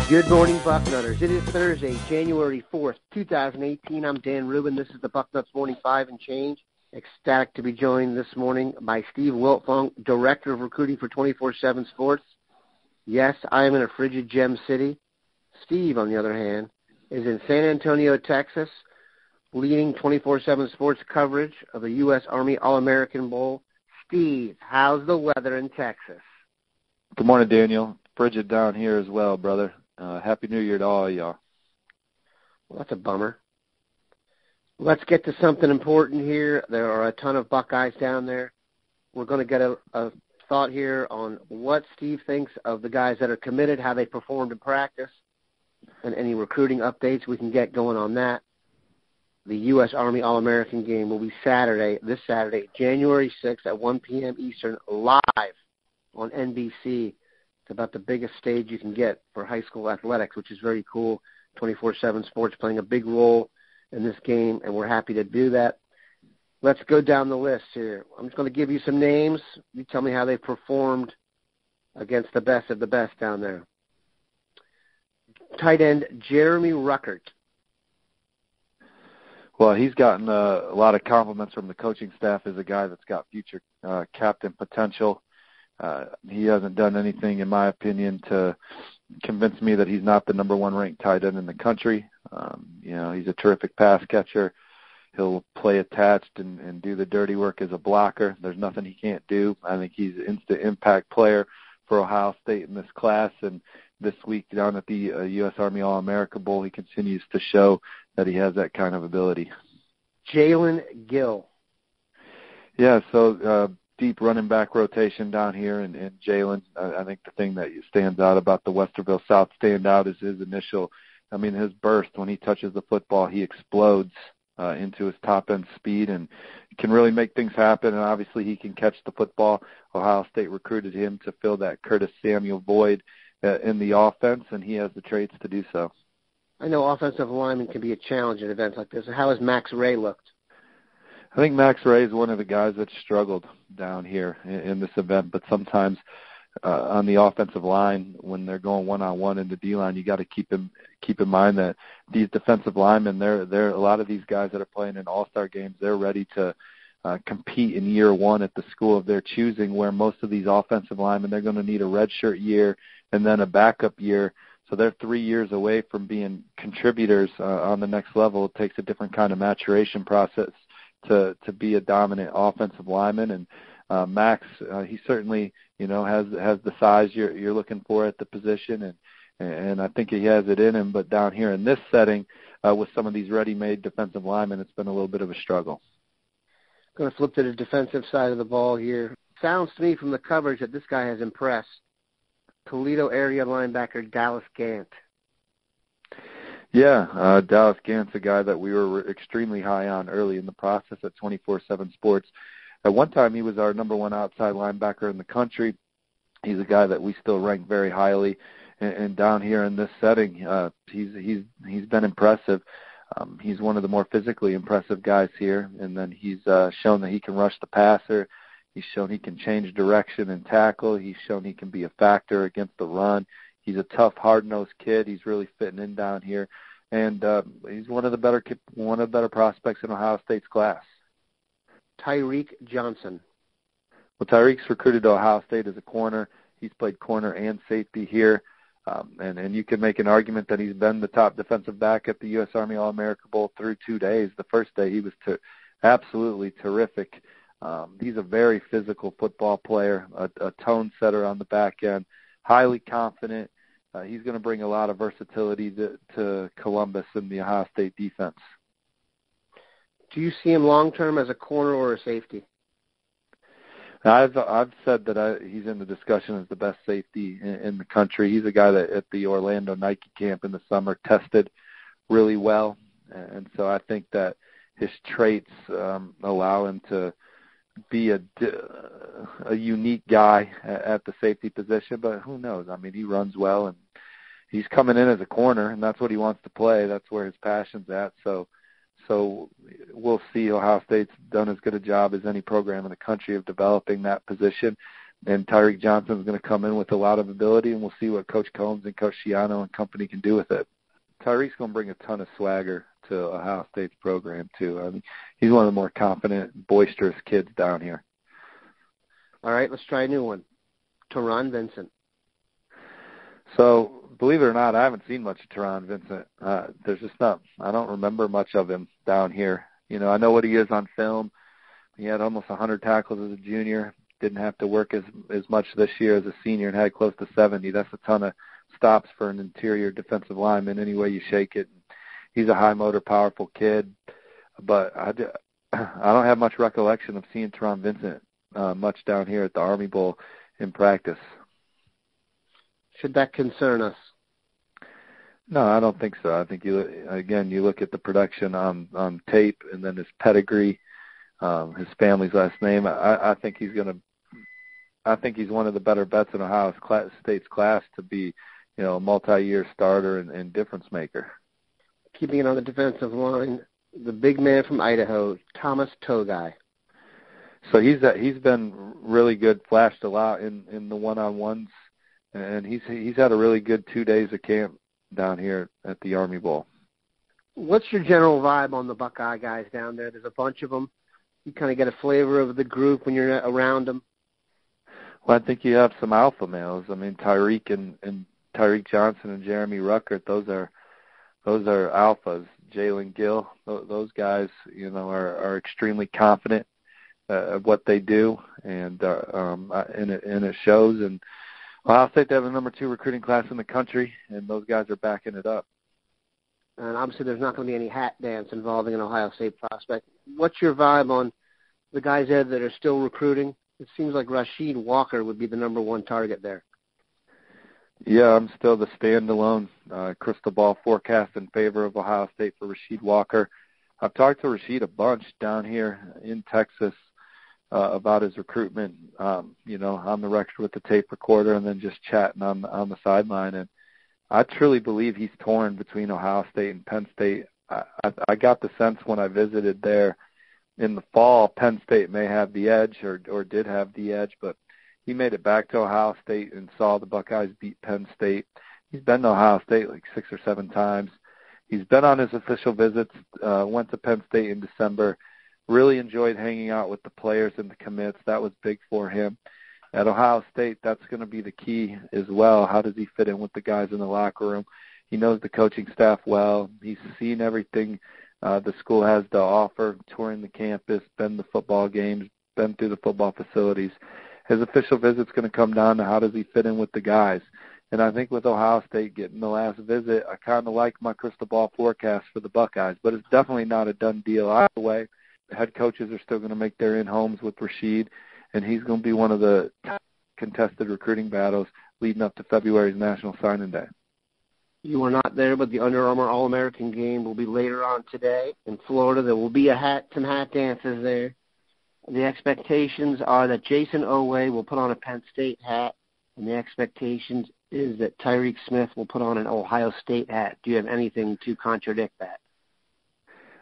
Good morning, Bucknutters. It is Thursday, January 4th, 2018. I'm Dan Rubin. This is the Bucknuts Morning 5 and Change. Ecstatic to be joined this morning by Steve Wiltfong, Director of Recruiting for 24/7 Sports. Yes, I am in a frigid Gem City. Steve, on the other hand, is in San Antonio, Texas, leading 24/7 Sports coverage of the U.S. Army All-American Bowl. Steve, how's the weather in Texas? Good morning, Daniel. Frigid down here as well, brother. Happy New Year to all of y'all. Well, that's a bummer. Let's get to something important here. There are a ton of Buckeyes down there. We're going to get a thought here on what Steve thinks of the guys that are committed, how they performed in practice, and any recruiting updates we can get going on that. The U.S. Army All-American game will be this Saturday, January 6th at 1 p.m. Eastern, live on NBC. It's about the biggest stage you can get for high school athletics, which is very cool. 24/7 Sports playing a big role in this game, and we're happy to do that. Let's go down the list here. I'm just going to give you some names. You tell me how they performed against the best of the best down there. Tight end Jeremy Ruckert. Well, he's gotten a lot of compliments from the coaching staff as a guy that's got future captain potential. He hasn't done anything, in my opinion, to convince me that he's not the number one ranked tight end in the country. He's a terrific pass catcher. He'll play attached and do the dirty work as a blocker. There's nothing he can't do. I think he's an instant impact player for Ohio State in this class. And this week down at the U.S. Army All-America Bowl, he continues to show that he has that kind of ability. Jaelen Gill. Yeah, so deep running back rotation down here, and Jaelen, I think the thing that stands out about the Westerville South standout is his his burst. When he touches the football, he explodes into his top-end speed and can really make things happen, and obviously he can catch the football. Ohio State recruited him to fill that Curtis Samuel void in the offense, and he has the traits to do so. I know offensive linemen can be a challenge in events like this. How has Max Wray looked? I think Max Wray is one of the guys that struggled down here in this event, but sometimes on the offensive line, when they're going one-on-one in the D-line, you got to keep in mind that these defensive linemen, they're a lot of these guys that are playing in all-star games, they're ready to compete in year one at the school of their choosing, where most of these offensive linemen, they're going to need a redshirt year and then a backup year. So they're 3 years away from being contributors on the next level. It takes a different kind of maturation process to be a dominant offensive lineman, and Max, he certainly has the size you're looking for at the position, and I think he has it in him. But down here in this setting, with some of these ready-made defensive linemen, it's been a little bit of a struggle. Going to flip to the defensive side of the ball here. Sounds to me from the coverage that this guy has impressed. Toledo area linebacker Dallas Gant. Yeah, Dallas Gant's a guy that we were extremely high on early in the process at 24/7 Sports. At one time, he was our number one outside linebacker in the country. He's a guy that we still rank very highly. And down here in this setting, he's been impressive. He's one of the more physically impressive guys here, and then he's shown that he can rush the passer. He's shown he can change direction and tackle. He's shown he can be a factor against the run. He's a tough, hard-nosed kid. He's really fitting in down here, and he's one of the better prospects in Ohio State's class. Tyreke Johnson. Well, Tyreke's recruited to Ohio State as a corner. He's played corner and safety here, and you can make an argument that he's been the top defensive back at the U.S. Army All-America Bowl through 2 days. The first day he was absolutely terrific. He's a very physical football player, a tone setter on the back end, highly confident. He's going to bring a lot of versatility to Columbus and the Ohio State defense. Do you see him long-term as a corner or a safety? I've said that he's in the discussion as the best safety in the country. He's a guy that at the Orlando Nike camp in the summer tested really well, and so I think that his traits allow him to be a unique guy at the safety position. But who knows? I mean, he runs well and he's coming in as a corner, and that's what he wants to play. That's where his passion's at. So we'll see. Ohio State's done as good a job as any program in the country of developing that position. And Tyreke Johnson is going to come in with a lot of ability, and we'll see what Coach Combs and Coach Schiano and company can do with it. Tyreke's going to bring a ton of swagger to Ohio State's program, too. I mean, he's one of the more confident, boisterous kids down here. All right, let's try a new one. Taron Vincent. So, believe it or not, I haven't seen much of Taron Vincent. There's just not – I don't remember much of him down here. You know, I know what he is on film. He had almost 100 tackles as a junior. Didn't have to work as much this year as a senior and had close to 70. That's a ton of stops for an interior defensive lineman any way you shake it. He's a high motor, powerful kid, but I don't have much recollection of seeing Taron Vincent much down here at the Army Bowl in practice. Should that concern us? No, I don't think so. I think you look at the production on tape and then his pedigree, his family's last name. I think he's one of the better bets in Ohio State's class to be, you know, a multi-year starter and difference maker. Keeping it on the defensive line, the big man from Idaho, Thomas Togiai. So he's been really good, flashed a lot in the one-on-ones, and he's had a really good 2 days of camp down here at the Army Bowl. What's your general vibe on the Buckeye guys down there? There's a bunch of them. You kind of get a flavor of the group when you're around them. Well, I think you have some alpha males. I mean, Tyreke and Tyreke Johnson and Jeremy Ruckert, those are alphas. Jaelen Gill, those guys, you know, are extremely confident of what they do, and it shows. And Ohio State, they have the number 2 recruiting class in the country, and those guys are backing it up. And obviously there's not going to be any hat dance involving an Ohio State prospect. What's your vibe on the guys there that are still recruiting? It seems like Rasheed Walker would be the number 1 target there. Yeah, I'm still the standalone crystal ball forecast in favor of Ohio State for Rasheed Walker. I've talked to Rasheed a bunch down here in Texas about his recruitment, you know, on the record with the tape recorder and then just chatting on the sideline. And I truly believe he's torn between Ohio State and Penn State. I got the sense when I visited there in the fall, Penn State may have the edge or did have the edge, but he made it back to Ohio State and saw the Buckeyes beat Penn State. He's been to Ohio State like 6 or 7 times. He's been on his official visits, went to Penn State in December, really enjoyed hanging out with the players and the commits. That was big for him. At Ohio State, that's going to be the key as well. How does he fit in with the guys in the locker room? He knows the coaching staff well. He's seen everything the school has to offer, touring the campus, been to football games, been through the football facilities. His official visit's going to come down to how does he fit in with the guys. And I think with Ohio State getting the last visit, I kind of like my crystal ball forecast for the Buckeyes, but it's definitely not a done deal either way. Head coaches are still going to make their in-homes with Rasheed, and he's going to be one of the top contested recruiting battles leading up to February's National Signing Day. You were not there, but the Under Armour All-American game will be later on today in Florida. There will be some hat dances there. The expectations are that Jayson Oweh will put on a Penn State hat, and the expectations is that Tyreke Smith will put on an Ohio State hat. Do you have anything to contradict that?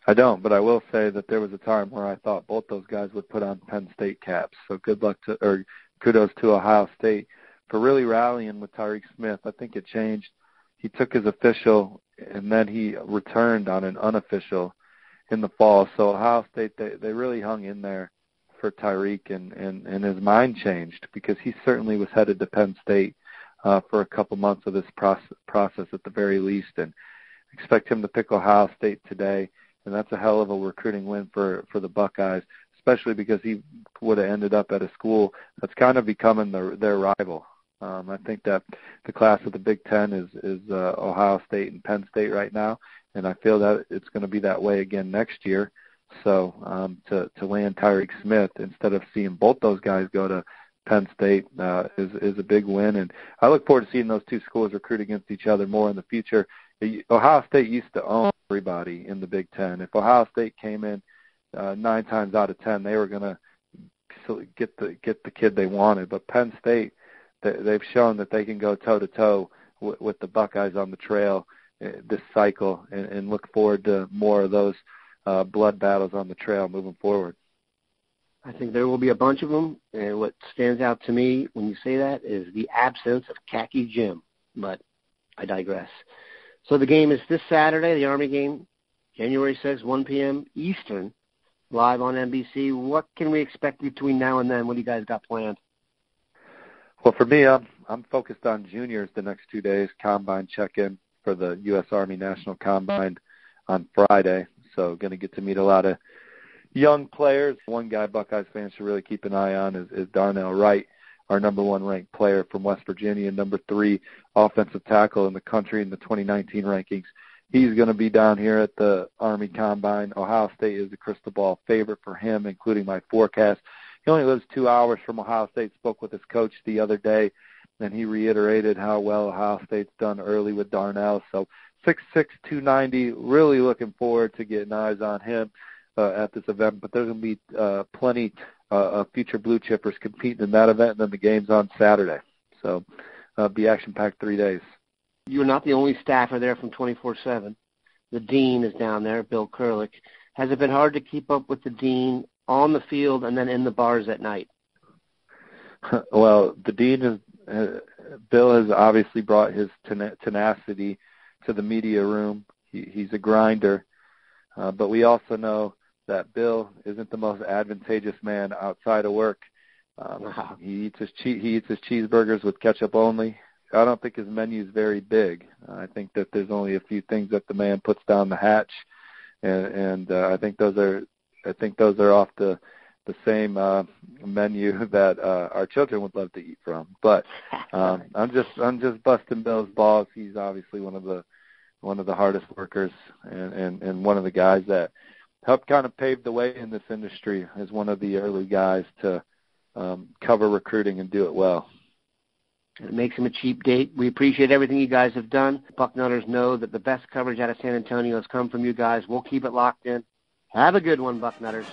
I don't, but I will say that there was a time where I thought both those guys would put on Penn State caps. So kudos to Ohio State for really rallying with Tyreke Smith. I think it changed. He took his official, and then he returned on an unofficial in the fall. So Ohio State, they really hung in there for Tyreke, and his mind changed because he certainly was headed to Penn State for a couple months of this process at the very least, and expect him to pick Ohio State today, and that's a hell of a recruiting win for the Buckeyes, especially because he would have ended up at a school that's kind of becoming their rival. I think that the class of the Big Ten is Ohio State and Penn State right now, and I feel that it's going to be that way again next year. So to land Tyreke Smith instead of seeing both those guys go to Penn State is a big win, and I look forward to seeing those two schools recruit against each other more in the future. Ohio State used to own everybody in the Big Ten. If Ohio State came in 9 times out of 10, they were going to get the kid they wanted. But Penn State, they've shown that they can go toe-to-toe with the Buckeyes on the trail this cycle, and look forward to more of those blood battles on the trail moving forward. I think there will be a bunch of them, and what stands out to me when you say that is the absence of Khaki Jim, but I digress. So the game is this Saturday, the Army game, January 6th, 1 p.m. Eastern, live on NBC. What can we expect between now and then? What do you guys got planned? Well, for me, I'm focused on juniors the next 2 days, combine check-in for the U.S. Army National Combine on Friday. So going to get to meet a lot of young players. One guy Buckeyes fans should really keep an eye on is Darnell Wright, our number 1 ranked player from West Virginia, number 3 offensive tackle in the country in the 2019 rankings. He's going to be down here at the Army Combine. Ohio State is a crystal ball favorite for him, including my forecast. He only lives 2 hours from Ohio State, spoke with his coach the other day, and he reiterated how well Ohio State's done early with Darnell. So 6'6", 290, really looking forward to getting eyes on him at this event. But there's going to be plenty of future blue chippers competing in that event, and then the game's on Saturday. So be action-packed 3 days. You're not the only staffer there from 24/7. The dean is down there, Bill Kurlick. Has it been hard to keep up with the dean on the field and then in the bars at night? Well, the dean Bill has obviously brought his tenacity to the media room. He's a grinder, but we also know that Bill isn't the most advantageous man outside of work. He eats his cheeseburgers with ketchup only. I don't think his menu is very big. I think that there's only a few things that the man puts down the hatch, and I think those are off the same menu that our children would love to eat from. But I'm just busting Bill's balls. He's obviously one of the hardest workers, and one of the guys that helped kind of pave the way in this industry as one of the early guys to cover recruiting and do it well. It makes him a cheap date. We appreciate everything you guys have done. Bucknutters know that the best coverage out of San Antonio has come from you guys. We'll keep it locked in. Have a good one, Bucknutters.